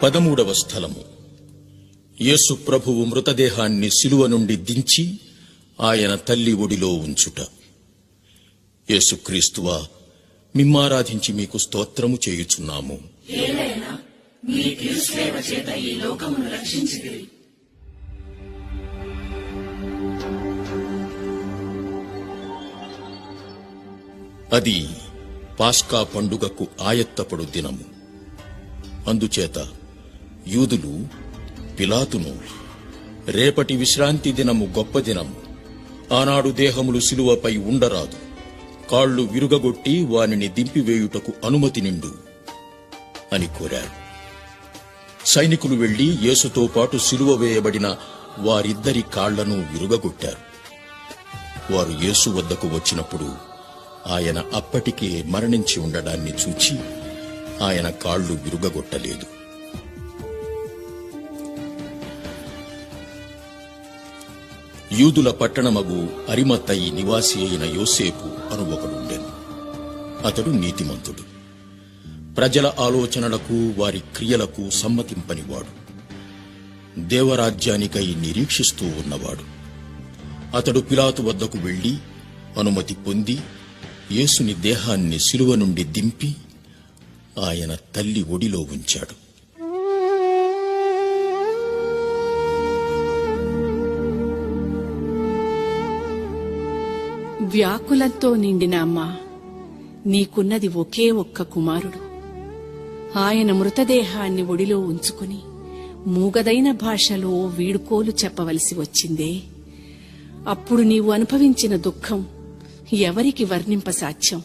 13వ స్థలము. యేసు ప్రభువు మృతదేహాన్ని శిలువ నుండి దించి ఆయన తల్లి ఒడిలో ఉంచుట. యేసుక్రీస్తువా, మిమ్మారాధించి మీకు స్తోత్రము చేయుచున్నాము. అది పాస్కా పండుగకు ఆయత్తపడు దినము. అందుచేత యూదులు పిలాతును, రేపటి విశ్రాంతి దినము గొప్ప దినము, ఆనాడు దేహములు శిలువపై ఉండరాదు, కాళ్లు విరుగగొట్టి వానిని దింపివేయుటకు అనుమతి నిండు అని కోరారు. సైనికులు వెళ్లి యేసుతో పాటు శిలువ వేయబడిన వారిద్దరి కాళ్లను విరుగగొట్టారు. వారు యేసు వద్దకు వచ్చినప్పుడు ఆయన అప్పటికే మరణించి ఉండడాన్ని చూచి ఆయన కాళ్లు విరుగగొట్టలేదు. యూదుల పట్టణమగు అరిమత్తయి నివాసి అయిన యోసేపు అను ఒకడుండెను. అతడు నీతిమంతుడు, ప్రజల ఆలోచనలకు వారి క్రియలకు సమ్మతింపనివాడు, దేవరాజ్యానికై నిరీక్షిస్తూ ఉన్నవాడు. అతడు పిలాతు వద్దకు వెళ్లి అనుమతి పొంది యేసుని దేహాన్ని శిలువ నుండి దింపి ఆయన తల్లి ఒడిలో ఉంచాడు. వ్యాకులంతో నిండిన అమ్మా, నీకున్నది ఒకే ఒక్క కుమారుడు. ఆయన మృతదేహాన్ని ఒడిలో ఉంచుకుని మూగదైన భాషలో వీడుకోలు చెప్పవలసి వచ్చిందే. అప్పుడు నీవు అనుభవించిన దుఃఖం ఎవరికి వర్ణింపసాధ్యం?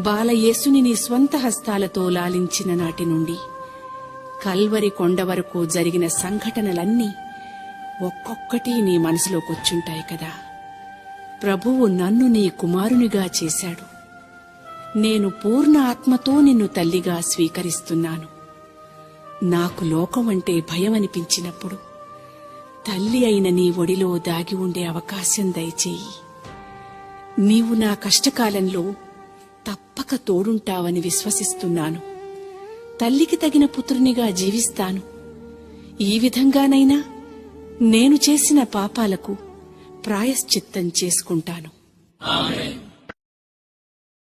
బాలయేసుని నీ స్వంత హస్తాలతో లాలించిన నాటి నుండి కల్వరి కొండ వరకు జరిగిన సంఘటనలన్నీ ఒక్కొక్కటి నీ మనసులోకొచ్చుంటాయి కదా. ప్రభువు నన్ను నీ కుమారునిగా చేశాడు. నేను పూర్ణ ఆత్మతో నిన్ను తల్లిగా స్వీకరిస్తున్నాను. నాకు లోకం అంటే భయం అనిపించినప్పుడు తల్లి అయిన నీ ఒడిలో దాగి ఉండే అవకాశం దయచేయి. నీవు నా కష్టకాలంలో తప్పక తోడుంటావని విశ్వసిస్తున్నాను. తల్లికి తగిన పుత్రునిగా జీవిస్తాను. ఈ విధంగానైనా నేను చేసిన పాపాలకు ప్రాయశ్చిత్తం చేసుకుంటాను. ఆమేన్.